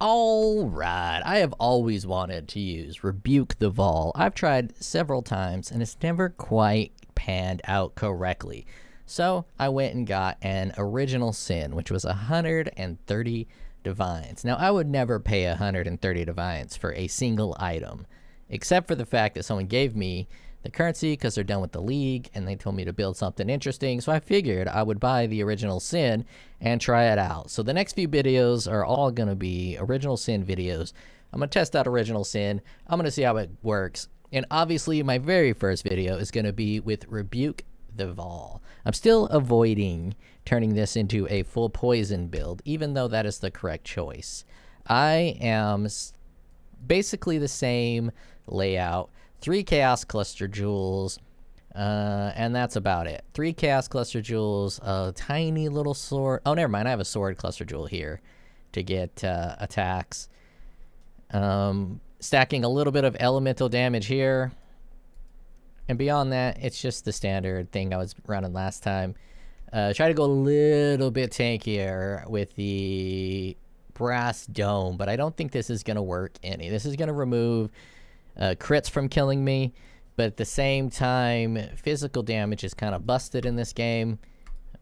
Alright, I have always wanted to use Rebuke the Vol. I've tried several times and it's never quite panned out correctly. So I went and got an Original Sin, which was 130 divines. Now I would never pay 130 divines for a single item, except for the fact that someone gave me the currency because they're done with the league and they told me to build something interesting. So I figured I would buy the Original Sin and try it out. So the next few videos are all going to be Original Sin videos. I'm going to test out Original Sin. I'm going to see how it works. And obviously my very first video is going to be with Rebuke the Vol. I'm still avoiding turning this into a full poison build, even though that is the correct choice. I am basically the same layout. 3 Chaos Cluster Jewels, and that's about it. 3 Chaos Cluster Jewels, a tiny little sword. Oh, never mind. I have a Sword Cluster Jewel here to get attacks. Stacking a little bit of elemental damage here. And beyond that, it's just the standard thing I was running last time. Try to go a little bit tankier with the Brass Dome, but I don't think this is going to work any. This is going to remove crits from killing me, but at the same time, physical damage is kind of busted in this game.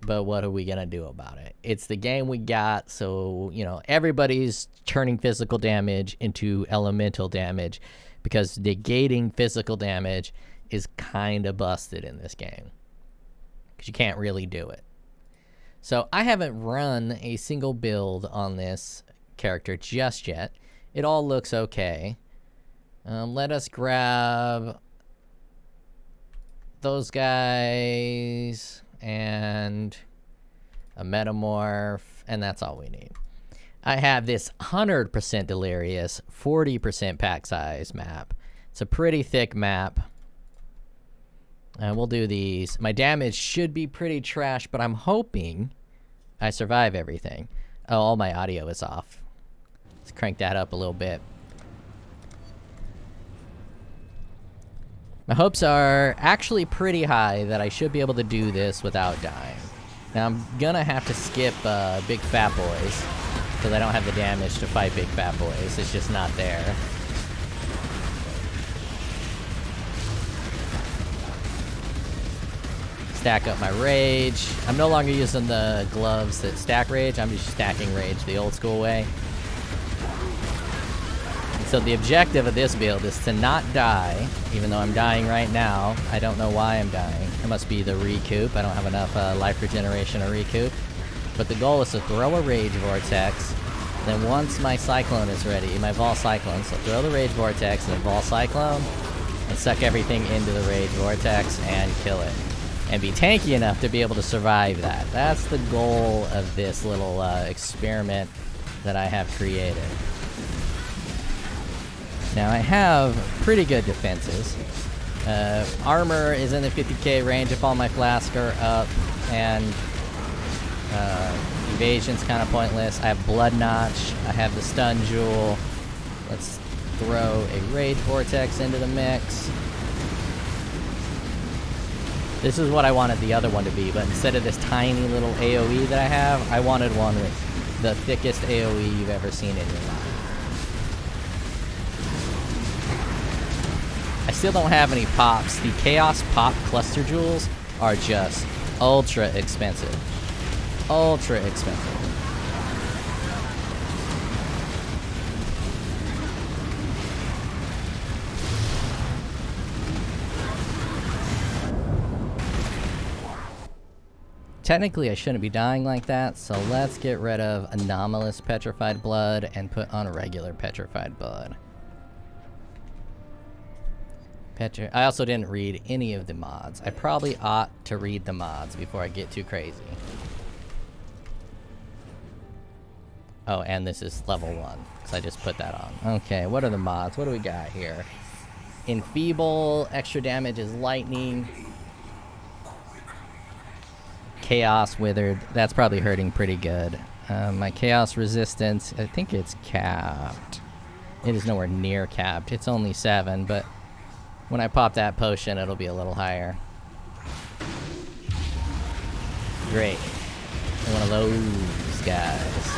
But what are we gonna do about it? It's the game we got, so you know everybody's turning physical damage into elemental damage because negating physical damage is kind of busted in this game because you can't really do it. So I haven't run a single build on this character just yet. It all looks okay. Let us grab those guys and a metamorph, and that's all we need. I have this 100% Delirious, 40% pack size map. It's a pretty thick map. We'll do these. My damage should be pretty trash, but I'm hoping I survive everything. Oh, all my audio is off. Let's crank that up a little bit. My hopes are actually pretty high that I should be able to do this without dying. Now I'm gonna have to skip big fat boys because I don't have the damage to fight big fat boys. It's just not there. Stack up my rage. I'm no longer using the gloves that stack rage. I'm just stacking rage the old school way. So the objective of this build is to not die, even though I'm dying right now. I don't know why I'm dying. It must be the recoup. I don't have enough life regeneration or recoup. But the goal is to throw a Rage Vortex. Then once my Cyclone is ready, my Vol Cyclone, so throw the Rage Vortex and then Vol Cyclone, and suck everything into the Rage Vortex and kill it. And be tanky enough to be able to survive that. That's the goal of this little experiment that I have created. Now I have pretty good defenses. Armor is in the 50k range if all my flasks are up, and evasion's kind of pointless. I have Blood Notch, I have the Stun Jewel. Let's throw a Rage Vortex into the mix. This is what I wanted the other one to be, but instead of this tiny little AoE that I have, I wanted one with the thickest AoE you've ever seen in your life. I still don't have any pops. The Chaos Pop Cluster Jewels are just ultra expensive. Ultra expensive. Technically, I shouldn't be dying like that, so let's get rid of Anomalous Petrified Blood and put on regular Petrified Blood. I also didn't read any of the mods. I probably ought to read the mods before I get too crazy. Oh, and this is level 1, so I just put that on. Okay, what are the mods? What do we got here? Enfeeble, extra damage is lightning. Chaos Withered, that's probably hurting pretty good. My Chaos Resistance, I think it's capped. It is nowhere near capped. It's only 7, but when I pop that potion, it'll be a little higher. Great. One of those guys.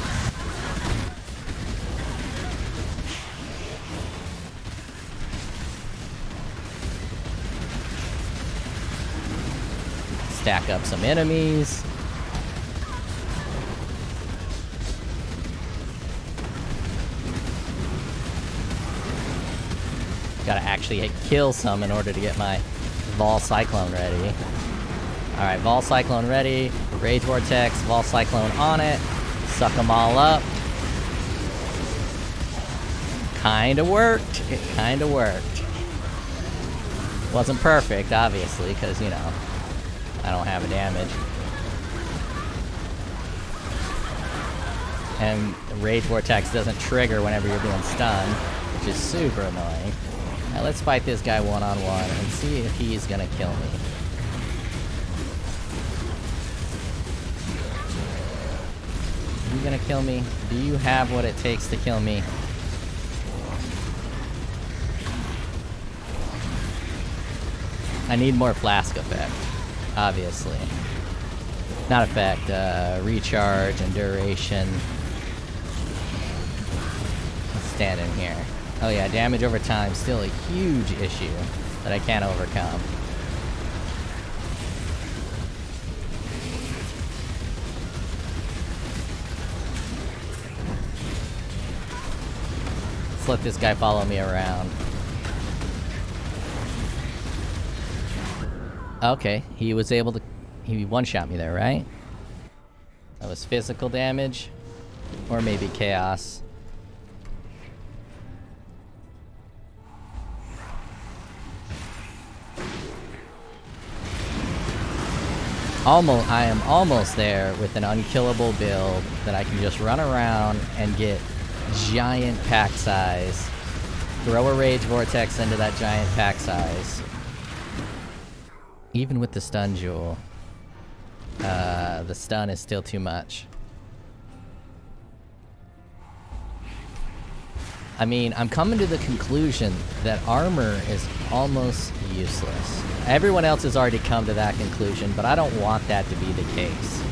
stack up some enemies. Gotta actually kill some in order to get my Vol Cyclone ready. Alright, Vol Cyclone ready. Rage Vortex, Vol Cyclone on it. Suck them all up. Kinda worked. It kinda worked. Wasn't perfect, obviously, because, you know, I don't have a damage. And Rage Vortex doesn't trigger whenever you're being stunned, which is super annoying. Now let's fight this guy one-on-one and see if he's gonna kill me. Are you gonna kill me? Do you have what it takes to kill me? I need more flask effect, obviously. Not effect, recharge and duration. Let's stand in here. Oh yeah, damage over time, still a huge issue that I can't overcome. Let's let this guy follow me around. Okay, he was able to... he one-shot me there, right? That was physical damage. Or maybe chaos. I am almost there with an unkillable build that I can just run around and get giant pack size. Throw a Rage Vortex into that giant pack size. Even with the stun jewel, the stun is still too much. I mean, I'm coming to the conclusion that armor is almost useless. Everyone else has already come to that conclusion, but I don't want that to be the case.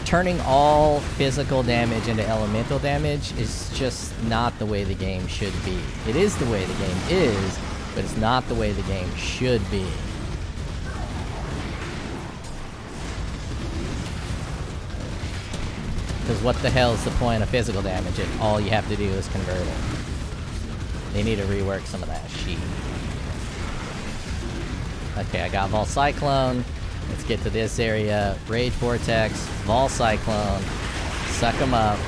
Turning all physical damage into elemental damage is just not the way the game should be. It is the way the game is, but it's not the way the game should be. Because what the hell is the point of physical damage if all you have to do is convert it? They need to rework some of that shit. Okay, I got Vol Cyclone. Let's get to this area. Rage Vortex, Vol Cyclone. Suck them up.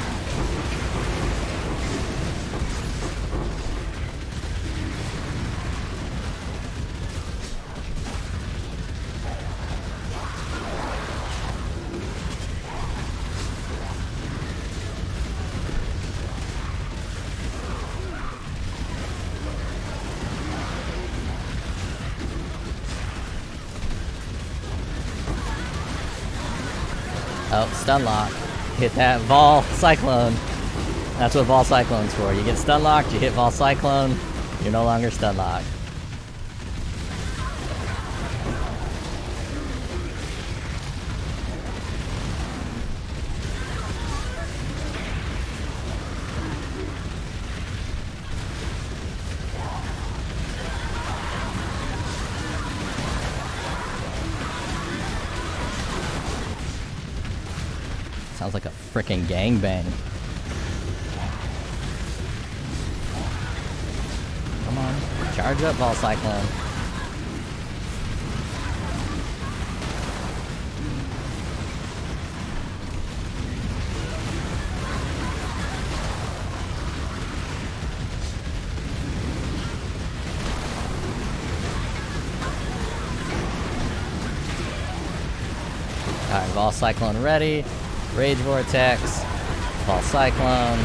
Oh, stun lock. Hit that Vol Cyclone. That's what Vol Cyclone's for. You get stun locked, you hit Vol Cyclone, you're no longer stun locked. Sounds like a frickin' gangbang. Come on, charge up, Vol Cyclone. Alright, Vol Cyclone ready. Rage Vortex, Vol Cyclone.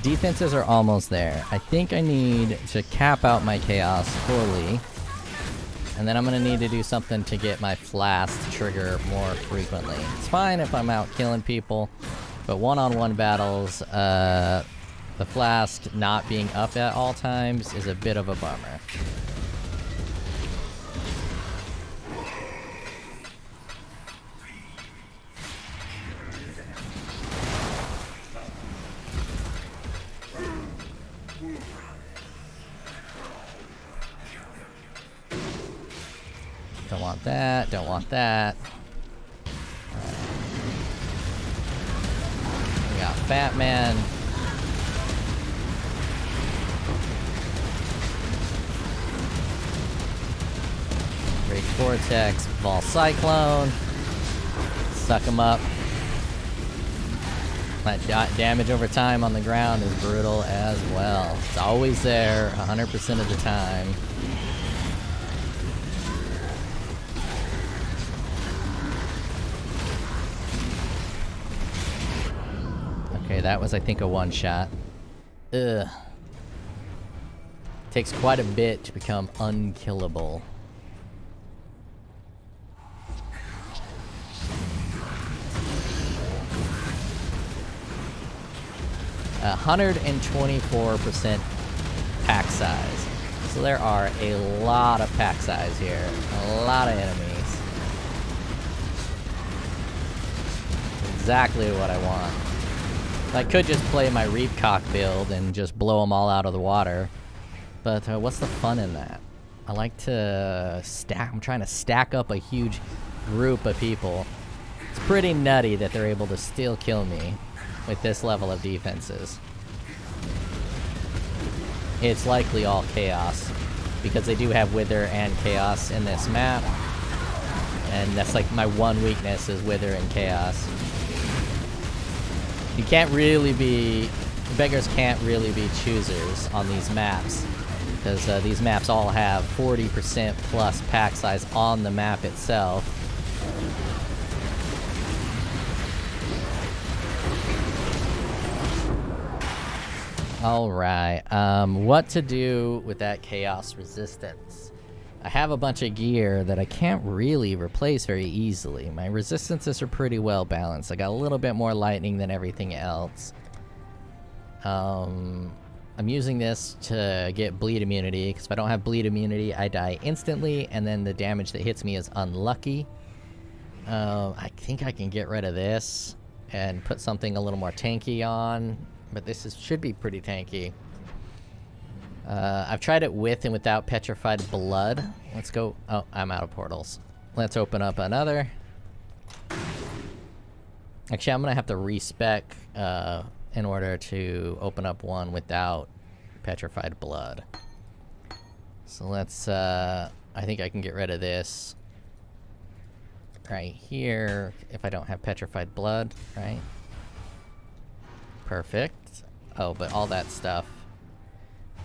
defenses are almost there. I think I need to cap out my chaos fully. And then I'm gonna need to do something to get my flask to trigger more frequently. It's fine if I'm out killing people, but one-on-one battles, the flask not being up at all times is a bit of a bummer. Don't want that, don't want that. We got Fat Man. Great Vortex, Ball Cyclone. Suck him up. My damage over time on the ground is brutal as well. It's always there, 100% of the time. Okay, that was, I think, a one-shot. Ugh. Takes quite a bit to become unkillable. 124% pack size. So there are a lot of pack size here. A lot of enemies. Exactly what I want. I could just play my Reapcock build and just blow them all out of the water. But what's the fun in that? I like to stack. I'm trying to stack up a huge group of people. It's pretty nutty that they're able to still kill me with this level of defenses. It's likely all chaos, because they do have Wither and Chaos in this map. And that's like my one weakness is Wither and Chaos. You can't really be... Beggars can't really be choosers on these maps, because these maps all have 40% plus pack size on the map itself. Alright, what to do with that chaos resistance? I have a bunch of gear that I can't really replace very easily. My resistances are pretty well balanced. I got a little bit more lightning than everything else. I'm using this to get bleed immunity, because if I don't have bleed immunity, I die instantly, and then the damage that hits me is unlucky. I think I can get rid of this and put something a little more tanky on. But this should be pretty tanky. I've tried it with and without petrified blood. Let's go. Oh, I'm out of portals. Let's open up another. Actually, I'm gonna have to respec in order to open up one without petrified blood. So let's. I think I can get rid of this right here if I don't have petrified blood, right? Perfect. Oh, but all that stuff.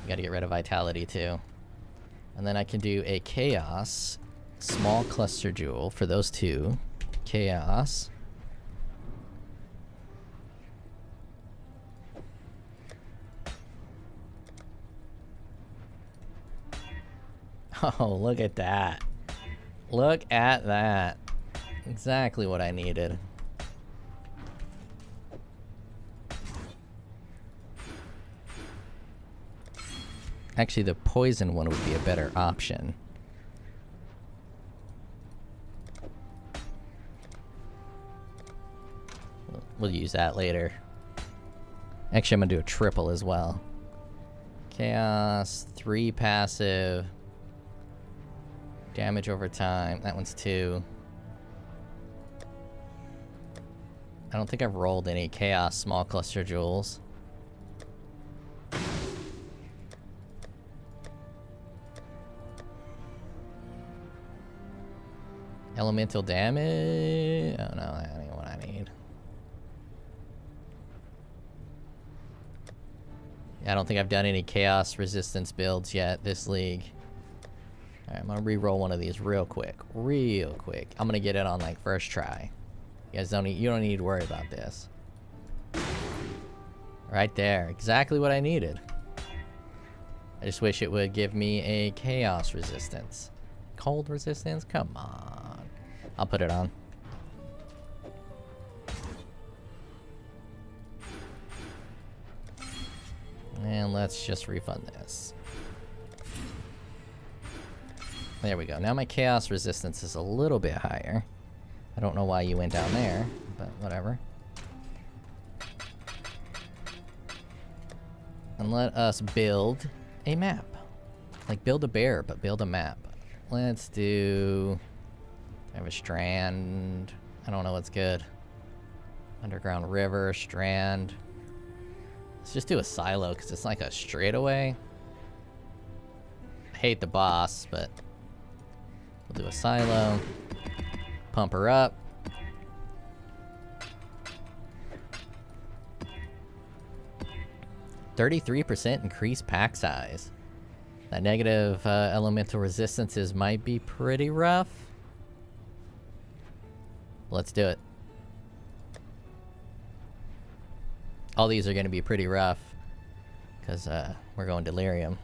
You gotta get rid of vitality too. And then I can do a chaos small cluster jewel for those two. Chaos. Oh, look at that. Look at that. Exactly what I needed. Actually, the poison one would be a better option. We'll use that later. Actually, I'm gonna do a triple as well. Chaos, 3 passive. Damage over time. That one's 2. I don't think I've rolled any Chaos small cluster jewels. Elemental damage? Oh no, that ain't what I need. I don't think I've done any chaos resistance builds yet this league. Alright, I'm gonna re-roll one of these real quick. Real quick. I'm gonna get it on like first try. You guys don't need, you don't need to worry about this. Right there. Exactly what I needed. I just wish it would give me a chaos resistance. Cold resistance? Come on. I'll put it on. And let's just refund this. There we go. Now my chaos resistance is a little bit higher. I don't know why you went down there, but whatever. And let us build a map. Like build a bear, but build a map. Let's do... I have a strand. I don't know what's good. Underground river, strand. Let's just do a silo, because it's like a straightaway. I hate the boss, but we'll do a silo. Pump her up. %33% increased pack size. That negative elemental resistances might be pretty rough. Let's do it. All these are going to be pretty rough because we're going Delirium.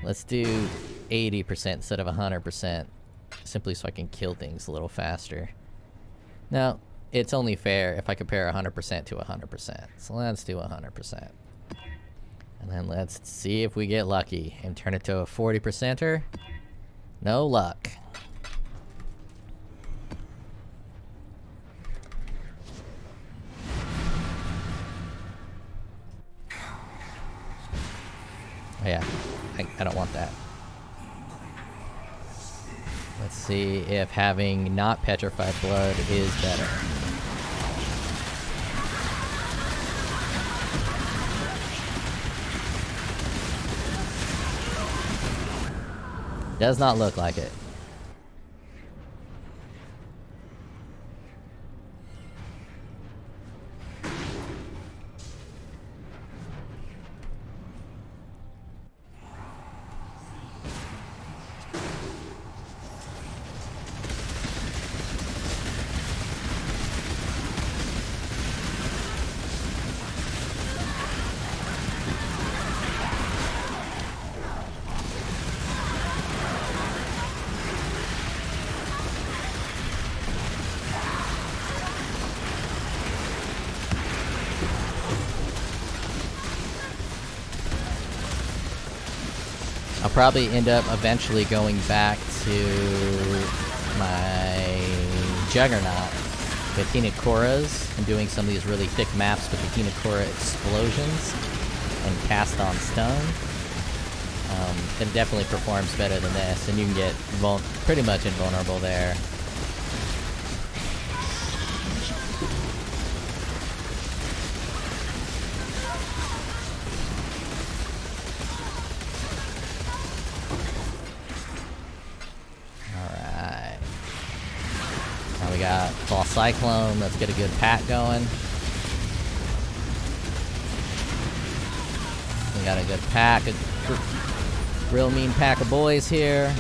Let's do 80% instead of 100%, simply so I can kill things a little faster. Now, it's only fair if I compare 100% to 100%. So let's do 100%. And then let's see if we get lucky and turn it to a 40%er. No luck. Oh yeah, I don't want that. Let's see if having not petrified blood is better. Does not look like it. I'll probably end up eventually going back to my Juggernaut with Hinakoras and doing some of these really thick maps with the Hinakora explosions and cast on stone. It definitely performs better than this, and you can get pretty much invulnerable there. We got Fall Cyclone. Let's get a good pack going. We got a good pack, a real mean pack of boys here.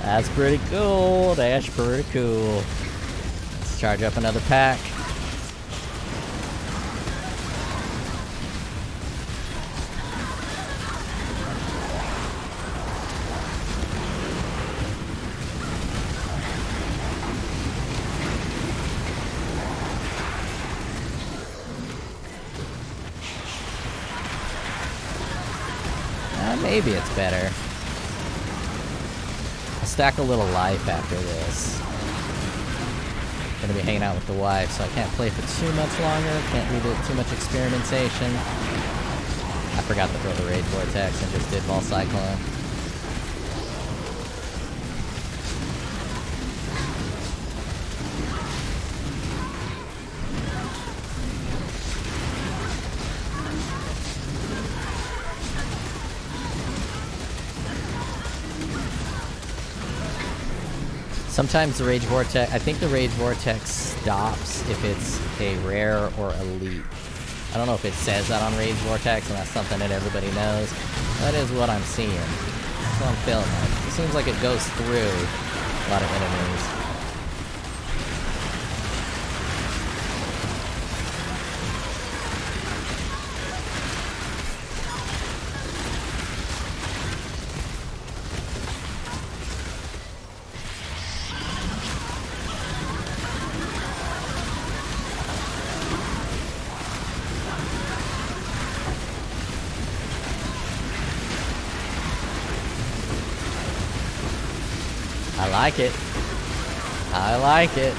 That's pretty cool. That's pretty cool. Let's charge up another pack. Maybe it's better. I'll stack a little life after this. Gonna be hanging out with the wife, so I can't play for too much longer. Can't leave it too much experimentation. I forgot to throw the Rage Vortex and just did Vol Cyclone. Sometimes the Rage Vortex, I think the Rage Vortex stops if it's a rare or elite. I don't know if it says that on Rage Vortex, and that's something that everybody knows. That is what I'm seeing. That's what I'm feeling like. It seems like it goes through, A lot of enemies. I like it. I like it.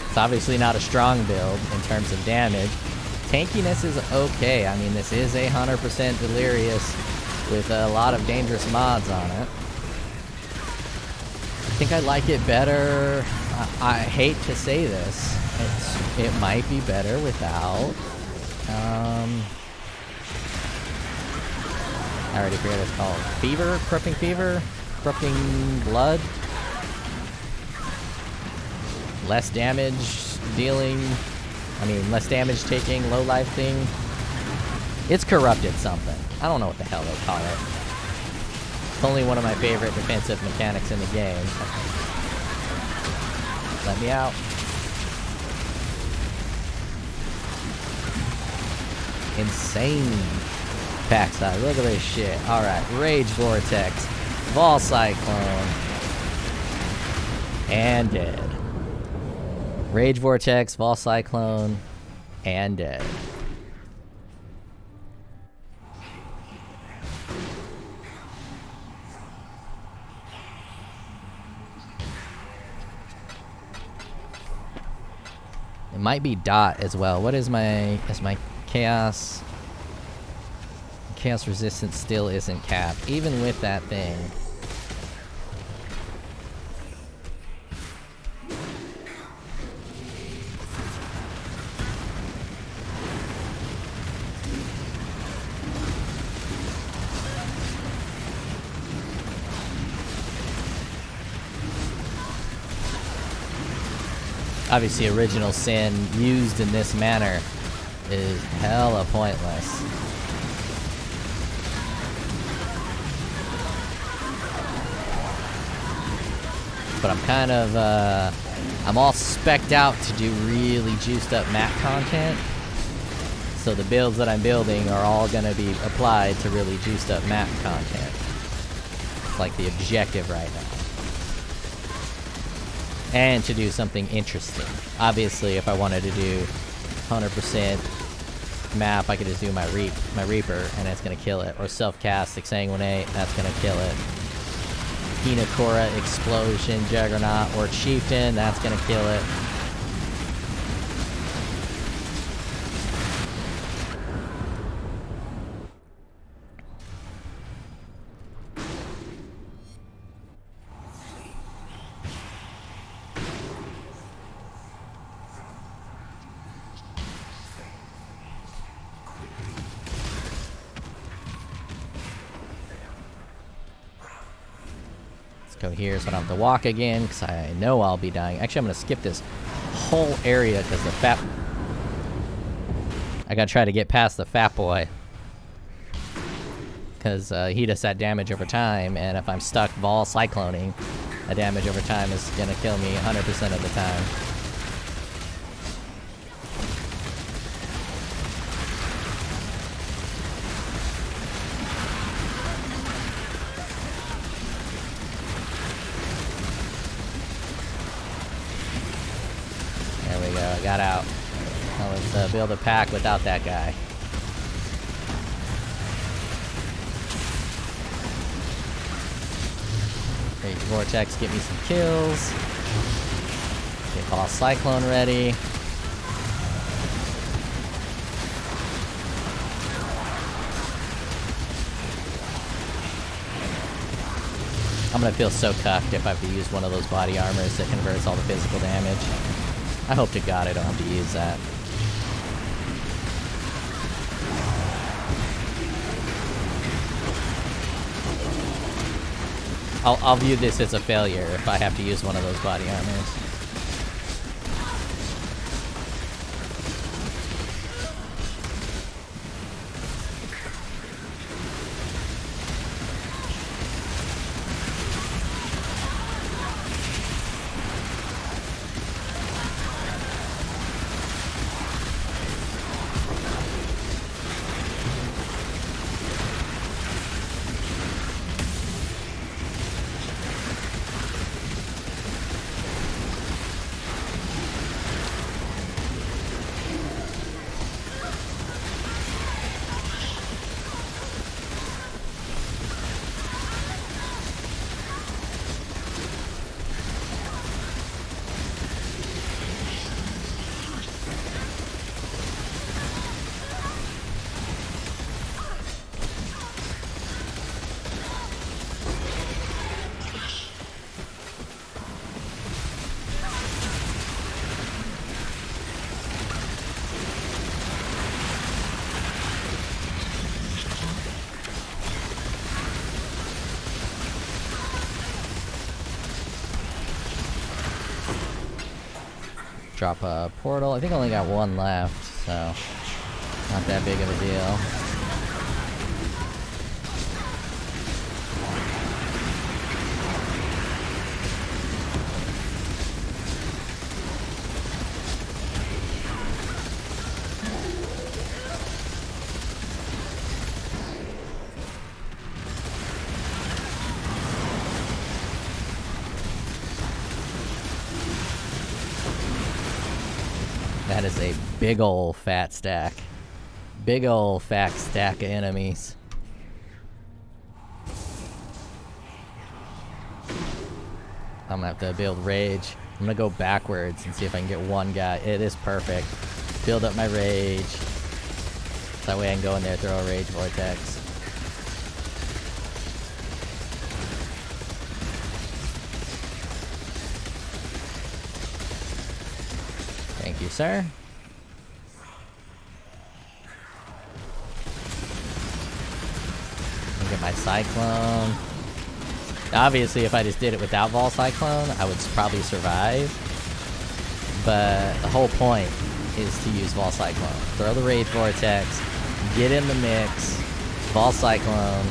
It's obviously not a strong build in terms of damage. Tankiness is okay. I mean, this is 100% Delirious with a lot of dangerous mods on it. I think I like it better. I hate to say this. It might be better without. I already forget what it's called. Fever? Corrupting Fever? Corrupting Blood? Less damage dealing. I mean, less damage taking, low life thing. It's corrupted something. I don't know what the hell they call it. It's only one of my favorite defensive mechanics in the game. Let me out. Insane pack size. Look at this shit. Alright, Rage Vortex, Vol Cyclone, and dead. Rage Vortex, Vol Cyclone, and dead. It might be Dot as well. What is my Chaos? Chaos resistance still isn't capped, even with that thing. Obviously, Original Sin used in this manner is hella pointless. But I'm kind of, I'm all specced out to do really juiced up map content. So the builds that I'm building are all gonna be applied to really juiced up map content. It's like the objective right now. And to do something interesting. Obviously, if I wanted to do 100% map, I could just do my Reaper, and it's gonna kill it. Or self-cast Exsanguinate, that's gonna kill it. Hinokora, Explosion, Juggernaut, or Chieftain, that's gonna kill it. Go here so I don't have to walk again, because I know I'll be dying. Actually, I'm going to skip this whole area because the fat... I got to try to get past the fat boy. Because he does that damage over time, and if I'm stuck Vol Cycloning, the damage over time is going to kill me 100% of the time. Got out. Now let's build a pack without that guy. Rage Vortex, get me some kills. Get Vol Cyclone ready. I'm gonna feel so cucked if I have to use one of those body armors that converts all the physical damage. I hope to God I don't have to use that. I'll view this as a failure if I have to use one of those body armors. drop a portal. I think I only got one left, so not that big of a deal. That is a big ol' fat stack. Big ol' fat stack of enemies. I'm gonna have to build rage. I'm gonna go backwards and see if I can get one guy. It is perfect. Build up my rage. That way I can go in there, throw a rage vortex. Thank you, sir. Get my Cyclone. Obviously, if I just did it without Vol Cyclone, I would probably survive. But the whole point is to use Vol Cyclone. Throw the Rage Vortex, get in the mix, Vol Cyclone,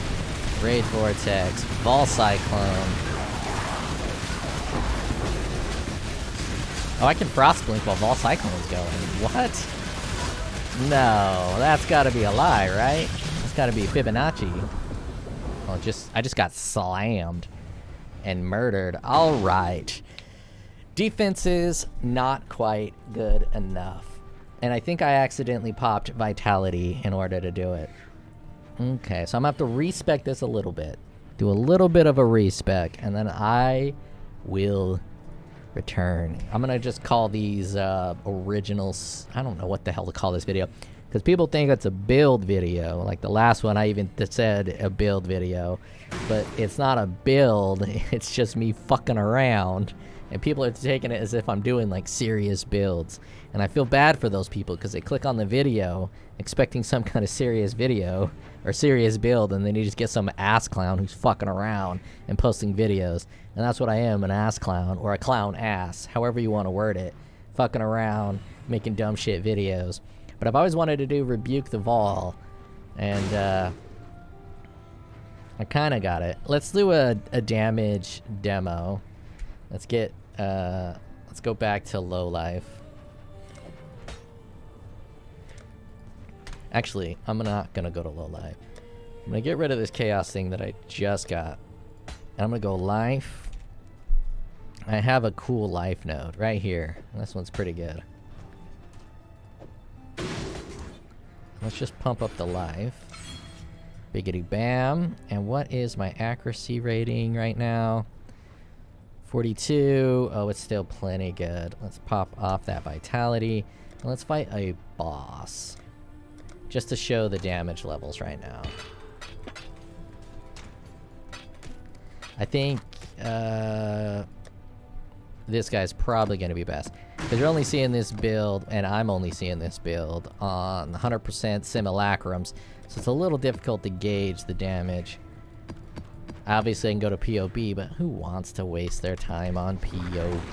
Rage Vortex, Vol Cyclone. Oh, I can Frost Blink while Vol Cyclone is going. What? No, that's gotta be a lie, right? That's gotta be Fibonacci. Oh, I just got slammed and murdered. All right. Defense is not quite good enough. And I think I accidentally popped Vitality in order to do it. Okay, so I'm gonna have to respec this a little bit. Do a little bit of a respec, and then I will return. I'm gonna just call these originals. I don't know what the hell to call this video, because people think it's a build video. Like the last one, I even said a build video, but it's not a build. It's just me fucking around, and people are taking it as if I'm doing like serious builds. And I feel bad for those people because they click on the video expecting some kind of serious video or serious build, and then you just get some ass clown who's fucking around and posting videos. And that's what I am, an ass clown, or a clown ass, however you want to word it. Fucking around, making dumb shit videos. But I've always wanted to do Rebuke the Vol, and I kind of got it. Let's do a damage demo. Let's go back to low life. Actually, I'm not gonna go to low life. I'm gonna get rid of this chaos thing that I just got. And I'm gonna go life. I have a cool life node right here. This one's pretty good. Let's just pump up the life. Biggity bam. And what is my accuracy rating right now? 42. Oh, it's still plenty good. Let's pop off that vitality. And let's fight a boss. Just to show the damage levels right now. I think this guy's probably going to be best. Because you're only seeing this build, and I'm only seeing this build on 100% simulacrums. So it's a little difficult to gauge the damage. Obviously I can go to POB, but who wants to waste their time on POB?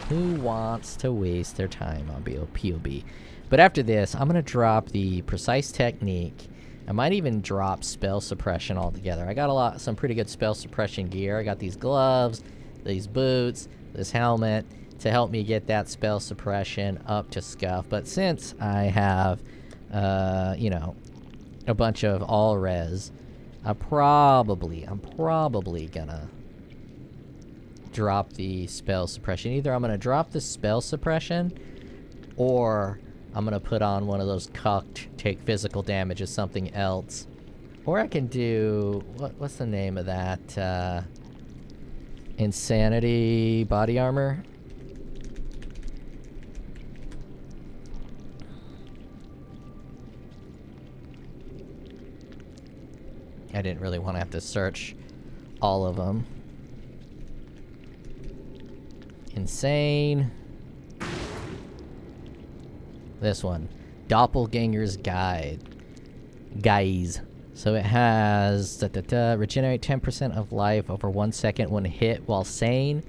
Who wants to waste their time on POB? But after this, I'm going to drop the Precise Technique. I might even drop Spell Suppression altogether. I got some pretty good Spell Suppression gear. I got these gloves, these boots, this helmet to help me get that Spell Suppression up to scuff. But since I have, you know, a bunch of all res, I'm probably gonna drop the Spell Suppression. Either I'm gonna drop the Spell Suppression, or I'm gonna put on one of those cucked, take physical damage as something else. Or I can do, what's the name of that, Insanity body armor? I didn't really want to have to search all of them. Insane. This one. Doppelganger's Guide. Guys. So it has regenerate 10% of life over 1 second when hit while sane.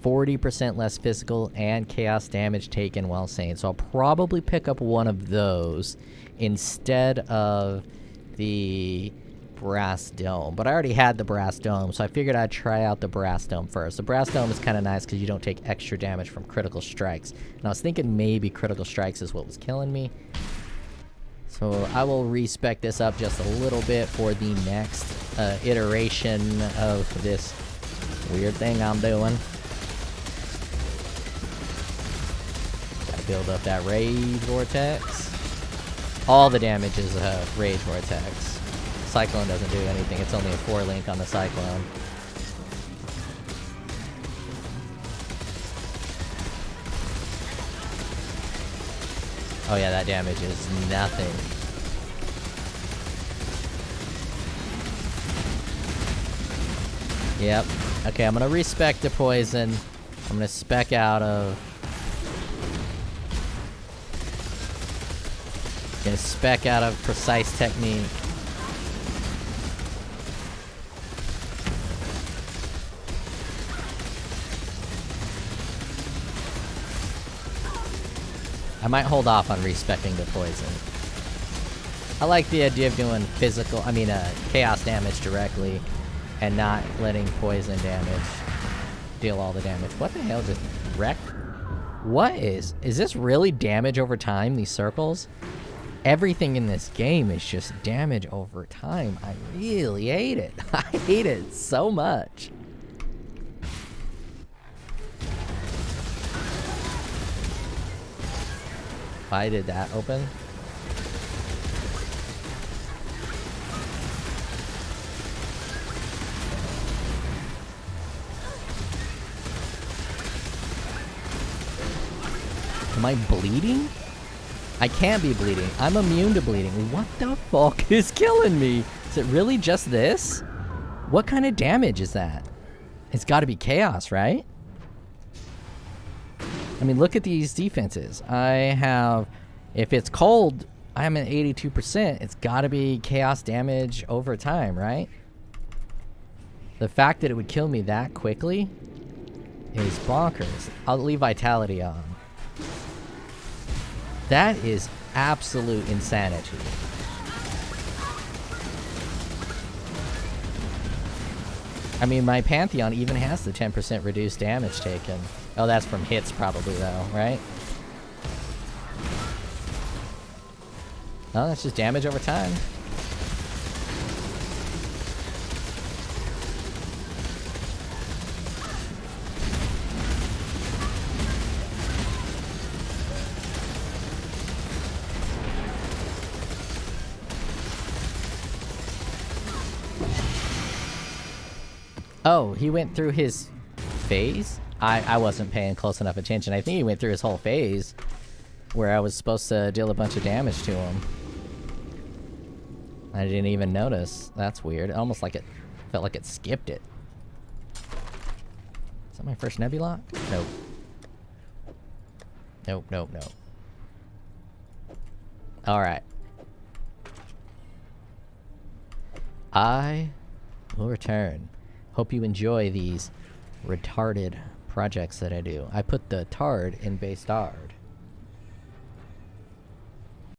40% less physical and chaos damage taken while sane. So I'll probably pick up one of those instead of the brass dome. But I already had the brass dome, so I figured I'd try out the brass dome first. The brass dome is kind of nice because you don't take extra damage from critical strikes. And I was thinking maybe critical strikes is what was killing me. So I will respec this up just a little bit for the next iteration of this weird thing I'm doing. Gotta build up that rage vortex. All the damage is rage vortex. Cyclone doesn't do anything, it's only a 4-link on the Cyclone. Oh yeah, that damage is nothing. Yep. Okay, I'm gonna respec the poison. I'm gonna spec out of... Gonna spec out of precise technique. I might hold off on respecting the poison. I like the idea of doing chaos damage directly and not letting poison damage deal all the damage. What the hell just wrecked? What is this really damage over time, these circles? Everything in this game is just damage over time. I really hate it. I hate it so much. Why did that open? Am I bleeding? I can't be bleeding. I'm immune to bleeding. What the fuck is killing me? Is it really just this? What kind of damage is that? It's gotta be chaos, right? I mean, look at these defenses. I have, if it's cold, I'm at 82%. It's gotta be chaos damage over time, right? The fact that it would kill me that quickly is bonkers. I'll leave vitality on. That is absolute insanity. I mean, my Pantheon even has the 10% reduced damage taken. Oh, that's from hits probably though, right? Oh, that's just damage over time. Oh, he went through his phase? I wasn't paying close enough attention. I think he went through his whole phase where I was supposed to deal a bunch of damage to him. I didn't even notice. That's weird. Almost like it felt like it skipped it. Is that my first Nebula? Nope. Nope, nope, nope. Alright. I will return. Hope you enjoy these retarded projects that I do. I put the tard in base tard.